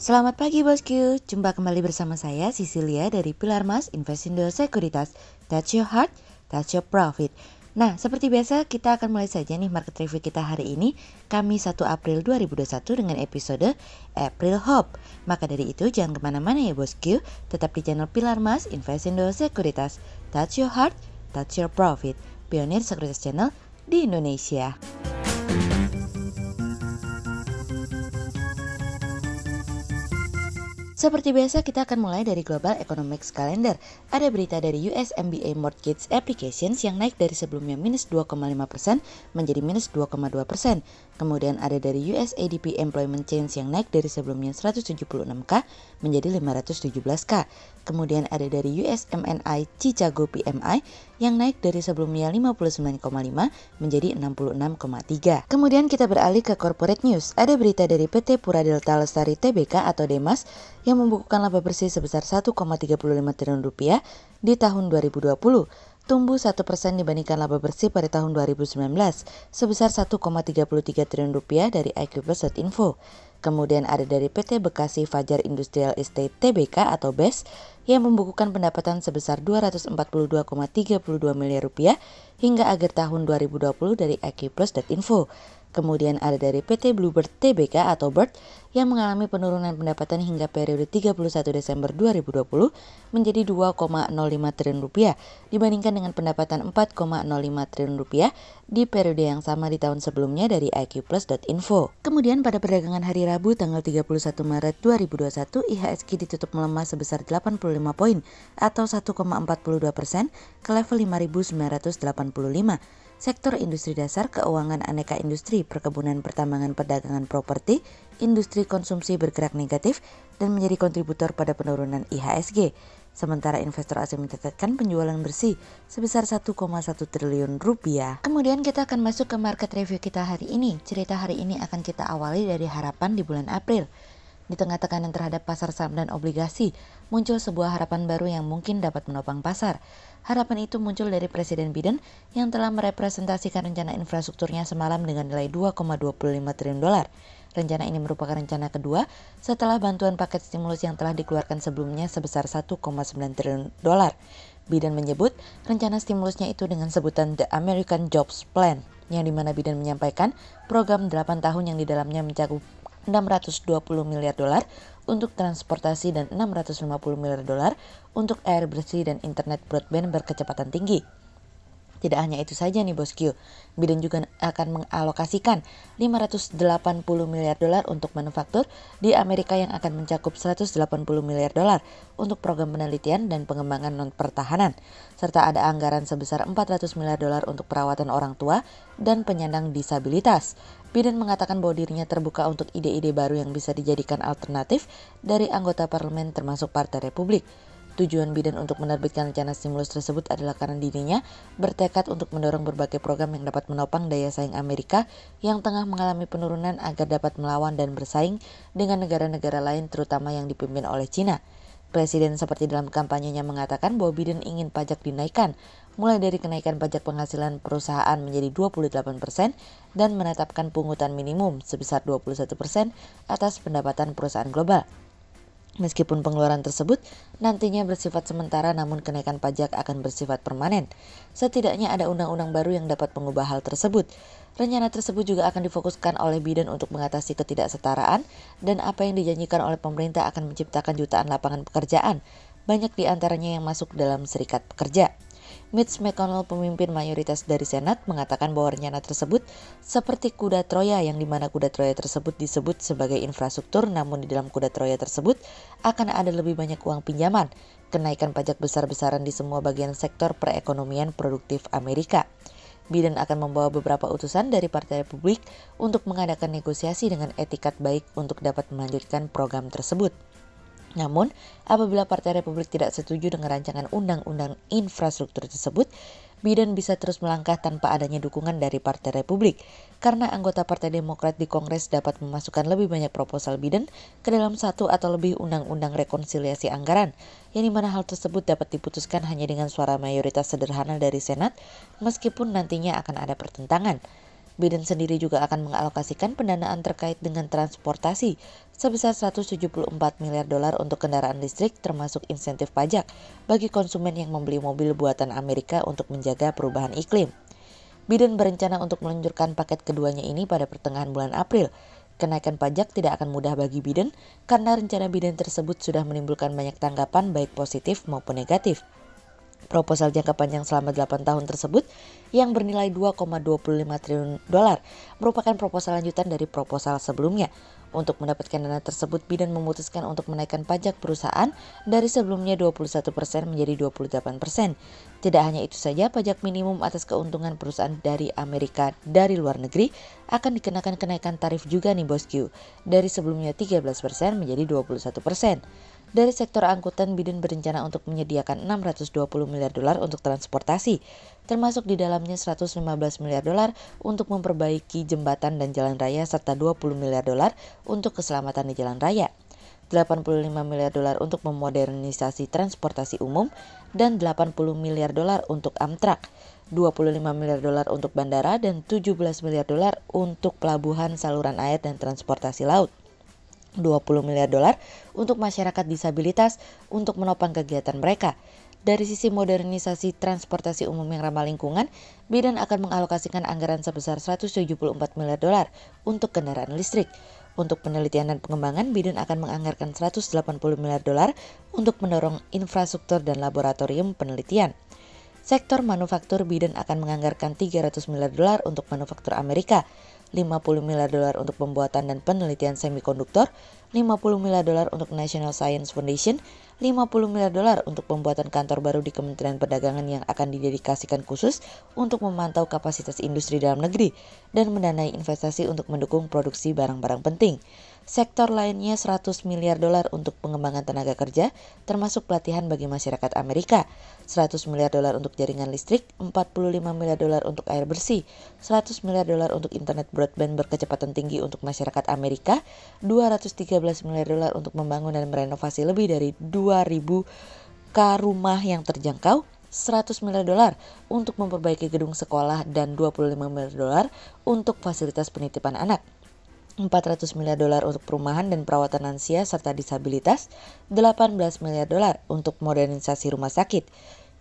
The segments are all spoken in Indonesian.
Selamat pagi bosku, jumpa kembali bersama saya Cecilia dari Pilar Mas Investindo Sekuritas. Touch your heart, touch your profit. Nah, seperti biasa kita akan mulai saja nih market review kita hari ini, Kamis 1 April 2021 dengan episode April Hope. Maka dari itu jangan kemana-mana ya bosku, tetap di channel Pilar Mas Investindo Sekuritas. Touch your heart, touch your profit. Pionir Sekuritas Channel di Indonesia. Seperti biasa kita akan mulai dari Global Economics Calendar. Ada berita dari US MBA Mortgage Applications yang naik dari sebelumnya minus 2,5% menjadi minus 2,2%. Kemudian ada dari US ADP Employment Change yang naik dari sebelumnya 176K menjadi 517K. Kemudian ada dari US MNI Chicago PMI yang naik dari sebelumnya 59,5 menjadi 66,3. Kemudian kita beralih ke corporate news. Ada berita dari PT Pura Delta Lestari Tbk atau Demas yang membukukan laba bersih sebesar 1,35 triliun rupiah di tahun 2020, tumbuh 1% dibandingkan laba bersih pada tahun 2019 sebesar 1,33 triliun rupiah dari iqplus.info. Kemudian ada dari PT Bekasi Fajar Industrial Estate Tbk atau BES yang membukukan pendapatan sebesar 242,32 miliar rupiah hingga akhir tahun 2020 dari iqplus.info. Kemudian ada dari PT Bluebird Tbk atau BIRD yang mengalami penurunan pendapatan hingga periode 31 Desember 2020 menjadi 2,05 triliun rupiah dibandingkan dengan pendapatan 4,05 triliun rupiah di periode yang sama di tahun sebelumnya dari iqplus.info. Kemudian pada perdagangan hari Rabu tanggal 31 Maret 2021, IHSG ditutup melemah sebesar 85 poin atau 1,42% ke level 5.985. Sektor industri dasar, keuangan aneka industri, perkebunan, pertambangan, perdagangan properti, industri konsumsi bergerak negatif dan menjadi kontributor pada penurunan IHSG. Sementara investor asing mencatatkan penjualan bersih sebesar 1,1 triliun rupiah. Kemudian kita akan masuk ke market review kita hari ini. Cerita hari ini akan kita awali dari harapan di bulan April. Di tengah tekanan terhadap pasar saham dan obligasi, muncul sebuah harapan baru yang mungkin dapat menopang pasar. Harapan itu muncul dari Presiden Biden yang telah merepresentasikan rencana infrastrukturnya semalam dengan nilai 2,25 triliun dolar. Rencana ini merupakan rencana kedua setelah bantuan paket stimulus yang telah dikeluarkan sebelumnya sebesar 1,9 triliun dolar. Biden menyebut rencana stimulusnya itu dengan sebutan The American Jobs Plan, yang dimana Biden menyampaikan program 8 tahun yang di dalamnya mencakup 620 miliar dolar untuk transportasi dan 650 miliar dolar untuk air bersih dan internet broadband berkecepatan tinggi. Tidak hanya itu saja nih bosku, Biden juga akan mengalokasikan 580 miliar dolar untuk manufaktur di Amerika yang akan mencakup 180 miliar dolar untuk program penelitian dan pengembangan non-pertahanan, serta ada anggaran sebesar 400 miliar dolar untuk perawatan orang tua dan penyandang disabilitas. Biden mengatakan bahwa dirinya terbuka untuk ide-ide baru yang bisa dijadikan alternatif dari anggota parlemen termasuk Partai Republik. Tujuan Biden untuk menerbitkan rencana stimulus tersebut adalah karena dirinya bertekad untuk mendorong berbagai program yang dapat menopang daya saing Amerika yang tengah mengalami penurunan agar dapat melawan dan bersaing dengan negara-negara lain terutama yang dipimpin oleh China. Presiden seperti dalam kampanyenya mengatakan bahwa Biden ingin pajak dinaikkan, mulai dari kenaikan pajak penghasilan perusahaan menjadi 28% dan menetapkan pungutan minimum sebesar 21% atas pendapatan perusahaan global. Meskipun pengeluaran tersebut nantinya bersifat sementara, namun kenaikan pajak akan bersifat permanen. Setidaknya ada undang-undang baru yang dapat mengubah hal tersebut. Rencana tersebut juga akan difokuskan oleh Biden untuk mengatasi ketidaksetaraan dan apa yang dijanjikan oleh pemerintah akan menciptakan jutaan lapangan pekerjaan, banyak di antaranya yang masuk dalam serikat pekerja. Mitch McConnell, pemimpin mayoritas dari Senat, mengatakan bahwa rencana tersebut seperti kuda Troya, yang dimana kuda Troya tersebut disebut sebagai infrastruktur, namun di dalam kuda Troya tersebut akan ada lebih banyak uang pinjaman, kenaikan pajak besar-besaran di semua bagian sektor perekonomian produktif Amerika. Biden akan membawa beberapa utusan dari Partai Republik untuk mengadakan negosiasi dengan etikat baik untuk dapat melanjutkan program tersebut. Namun, apabila Partai Republik tidak setuju dengan rancangan undang-undang infrastruktur tersebut, Biden bisa terus melangkah tanpa adanya dukungan dari Partai Republik, karena anggota Partai Demokrat di Kongres dapat memasukkan lebih banyak proposal Biden ke dalam satu atau lebih undang-undang rekonsiliasi anggaran, yang dimana hal tersebut dapat diputuskan hanya dengan suara mayoritas sederhana dari Senat, meskipun nantinya akan ada pertentangan. Biden sendiri juga akan mengalokasikan pendanaan terkait dengan transportasi sebesar 174 miliar dolar untuk kendaraan listrik termasuk insentif pajak bagi konsumen yang membeli mobil buatan Amerika untuk menjaga perubahan iklim. Biden berencana untuk meluncurkan paket keduanya ini pada pertengahan bulan April. Kenaikan pajak tidak akan mudah bagi Biden karena rencana Biden tersebut sudah menimbulkan banyak tanggapan baik positif maupun negatif. Proposal jangka panjang selama 8 tahun tersebut yang bernilai 2,25 triliun dolar merupakan proposal lanjutan dari proposal sebelumnya. Untuk mendapatkan dana tersebut, Biden memutuskan untuk menaikkan pajak perusahaan dari sebelumnya 21% menjadi 28%. Tidak hanya itu saja, pajak minimum atas keuntungan perusahaan dari Amerika dari luar negeri akan dikenakan kenaikan tarif juga nih bosku, dari sebelumnya 13% menjadi 21%. Dari sektor angkutan, Biden berencana untuk menyediakan 620 miliar dolar untuk transportasi, termasuk di dalamnya 115 miliar dolar untuk memperbaiki jembatan dan jalan raya serta 20 miliar dolar untuk keselamatan di jalan raya, 85 miliar dolar untuk memodernisasi transportasi umum, dan 80 miliar dolar untuk Amtrak, 25 miliar dolar untuk bandara, dan 17 miliar dolar untuk pelabuhan, saluran air, dan transportasi laut. 20 miliar dolar untuk masyarakat disabilitas untuk menopang kegiatan mereka. Dari sisi modernisasi transportasi umum yang ramah lingkungan, Biden akan mengalokasikan anggaran sebesar 174 miliar dolar untuk kendaraan listrik. Untuk penelitian dan pengembangan, Biden akan menganggarkan 180 miliar dolar untuk mendorong infrastruktur dan laboratorium penelitian. Sektor manufaktur, Biden akan menganggarkan 300 miliar dolar untuk manufaktur Amerika, 50 miliar dolar untuk pembuatan dan penelitian semikonduktor, 50 miliar dolar untuk National Science Foundation, 50 miliar dolar untuk pembuatan kantor baru di Kementerian Perdagangan yang akan didedikasikan khusus untuk memantau kapasitas industri dalam negeri dan mendanai investasi untuk mendukung produksi barang-barang penting. Sektor lainnya 100 miliar dolar untuk pengembangan tenaga kerja, termasuk pelatihan bagi masyarakat Amerika, 100 miliar dolar untuk jaringan listrik, 45 miliar dolar untuk air bersih, 100 miliar dolar untuk internet broadband berkecepatan tinggi untuk masyarakat Amerika, 213 miliar dolar untuk membangun dan merenovasi lebih dari 2.000 rumah yang terjangkau, 100 miliar dolar untuk memperbaiki gedung sekolah, dan 25 miliar dolar untuk fasilitas penitipan anak. 400 miliar dolar untuk perumahan dan perawatan lansia serta disabilitas, 18 miliar dolar untuk modernisasi rumah sakit.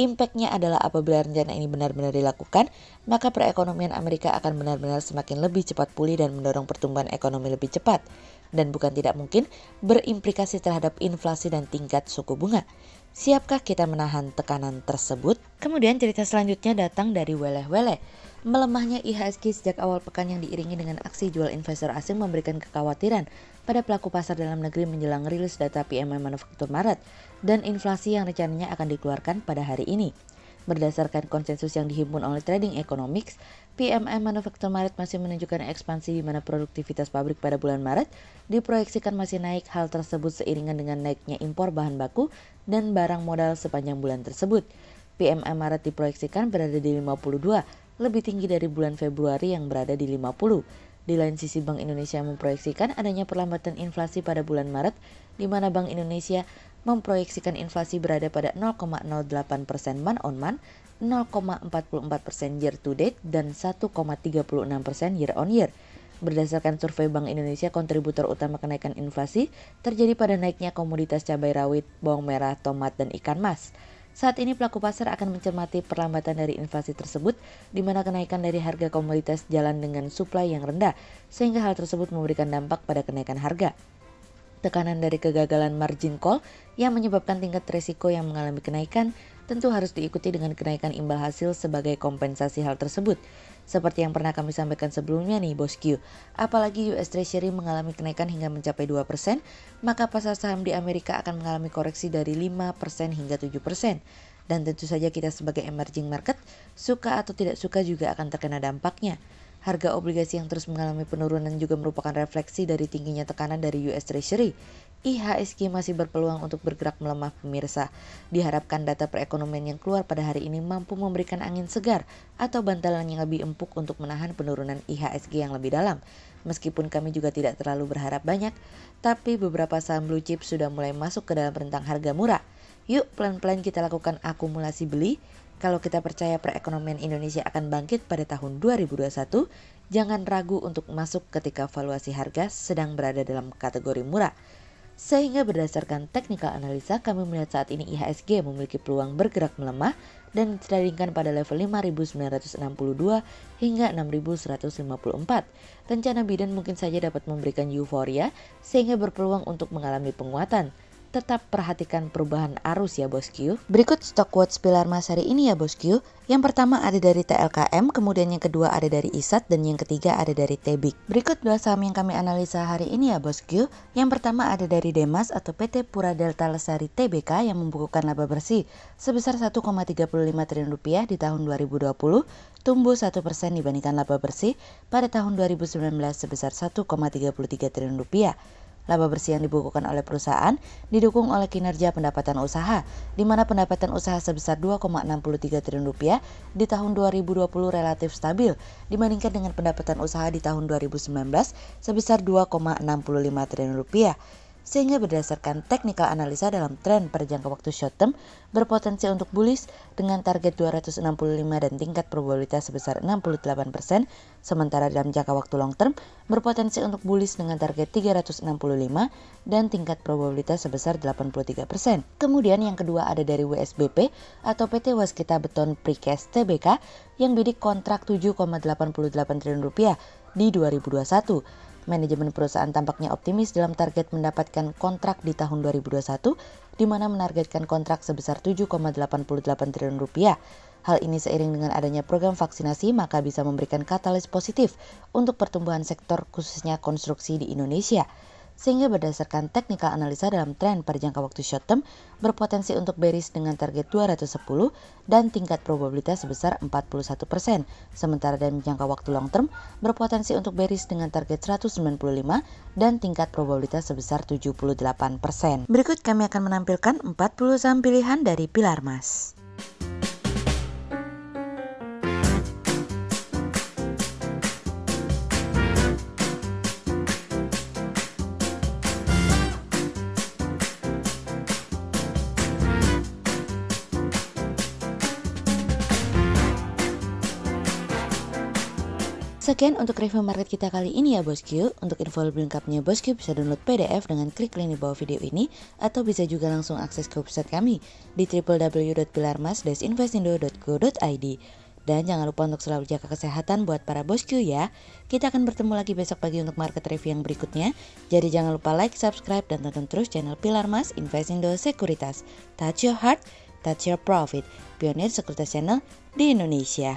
Impactnya adalah apabila rencana ini benar-benar dilakukan, maka perekonomian Amerika akan benar-benar semakin lebih cepat pulih dan mendorong pertumbuhan ekonomi lebih cepat. Dan bukan tidak mungkin berimplikasi terhadap inflasi dan tingkat suku bunga. Siapkah kita menahan tekanan tersebut? Kemudian cerita selanjutnya datang dari Weleh-Weleh. Melemahnya IHSG sejak awal pekan yang diiringi dengan aksi jual investor asing memberikan kekhawatiran pada pelaku pasar dalam negeri menjelang rilis data PMI manufaktur Maret dan inflasi yang rencananya akan dikeluarkan pada hari ini. Berdasarkan konsensus yang dihimpun oleh Trading Economics, PMI manufaktur Maret masih menunjukkan ekspansi di mana produktivitas pabrik pada bulan Maret diproyeksikan masih naik. Hal tersebut seiringan dengan naiknya impor bahan baku dan barang modal sepanjang bulan tersebut. PMI Maret diproyeksikan berada di 52, lebih tinggi dari bulan Februari yang berada di 50. Di lain sisi, Bank Indonesia memproyeksikan adanya perlambatan inflasi pada bulan Maret, di mana Bank Indonesia memproyeksikan inflasi berada pada 0,08% month on month, 0,44% year to date, dan 1,36% year on year. Berdasarkan survei Bank Indonesia, kontributor utama kenaikan inflasi terjadi pada naiknya komoditas cabai rawit, bawang merah, tomat, dan ikan mas. Saat ini pelaku pasar akan mencermati perlambatan dari inflasi tersebut, di mana kenaikan dari harga komoditas jalan dengan suplai yang rendah, sehingga hal tersebut memberikan dampak pada kenaikan harga. Tekanan dari kegagalan margin call yang menyebabkan tingkat risiko yang mengalami kenaikan tentu harus diikuti dengan kenaikan imbal hasil sebagai kompensasi hal tersebut. Seperti yang pernah kami sampaikan sebelumnya nih bosku, apalagi US Treasury mengalami kenaikan hingga mencapai 2%, maka pasar saham di Amerika akan mengalami koreksi dari 5% hingga 7%. Dan tentu saja kita sebagai emerging market, suka atau tidak suka juga akan terkena dampaknya. Harga obligasi yang terus mengalami penurunan juga merupakan refleksi dari tingginya tekanan dari US Treasury. IHSG masih berpeluang untuk bergerak melemah pemirsa. Diharapkan data perekonomian yang keluar pada hari ini mampu memberikan angin segar atau bantalan yang lebih empuk untuk menahan penurunan IHSG yang lebih dalam. Meskipun kami juga tidak terlalu berharap banyak, tapi beberapa saham blue chip sudah mulai masuk ke dalam rentang harga murah. Yuk pelan-pelan kita lakukan akumulasi beli Kalau kita percaya perekonomian Indonesia akan bangkit pada tahun 2021, jangan ragu untuk masuk ketika valuasi harga sedang berada dalam kategori murah. Sehingga berdasarkan technical analisa, kami melihat saat ini IHSG memiliki peluang bergerak melemah dan ditradingkan pada level 5.962 hingga 6.154. Rencana Biden mungkin saja dapat memberikan euforia sehingga berpeluang untuk mengalami penguatan. Tetap perhatikan perubahan arus ya bosku. Berikut stock watch pilar emas hari ini ya bosku. Yang pertama ada dari TLKM, kemudian yang kedua ada dari ISAT, dan yang ketiga ada dari TEBIK. Berikut dua saham yang kami analisa hari ini ya bosku. Yang pertama ada dari Demas atau PT Pura Delta Lestari Tbk yang membukukan laba bersih sebesar 1,35 triliun rupiah di tahun 2020, tumbuh 1% dibandingkan laba bersih pada tahun 2019 sebesar 1,33 triliun rupiah. Laba bersih yang dibukukan oleh perusahaan didukung oleh kinerja pendapatan usaha, di mana pendapatan usaha sebesar 2,63 triliun rupiah di tahun 2020 relatif stabil dibandingkan dengan pendapatan usaha di tahun 2019 sebesar 2,65 triliun rupiah. Sehingga berdasarkan technical analisa dalam tren pada jangka waktu short term berpotensi untuk bullish dengan target 265 dan tingkat probabilitas sebesar 68%, sementara dalam jangka waktu long term berpotensi untuk bullish dengan target 365 dan tingkat probabilitas sebesar 83%. Kemudian yang kedua ada dari WSBP atau PT Waskita Beton Precast Tbk yang bidik kontrak 7,88 triliun rupiah di 2021. Manajemen perusahaan tampaknya optimis dalam target mendapatkan kontrak di tahun 2021, di mana menargetkan kontrak sebesar 7,88 triliun rupiah. Hal ini seiring dengan adanya program vaksinasi maka bisa memberikan katalis positif untuk pertumbuhan sektor khususnya konstruksi di Indonesia. Sehingga berdasarkan technical analisa dalam tren pada jangka waktu short term berpotensi untuk bearish dengan target 210 dan tingkat probabilitas sebesar 41%. Sementara dalam jangka waktu long term berpotensi untuk bearish dengan target 195 dan tingkat probabilitas sebesar 78%. Berikut kami akan menampilkan 40 saham pilihan dari pilar emas. Sekian untuk review market kita kali ini ya bosku. Untuk info lebih lengkapnya bosku bisa download PDF dengan klik link di bawah video ini, atau bisa juga langsung akses ke website kami di www.pilarmas-investindo.co.id. Dan jangan lupa untuk selalu jaga kesehatan buat para bosku ya. Kita akan bertemu lagi besok pagi untuk market review yang berikutnya. Jadi jangan lupa like, subscribe, dan tonton terus channel Pilar Mas Investindo Sekuritas. Touch your heart, touch your profit. Pionir Sekuritas Channel di Indonesia.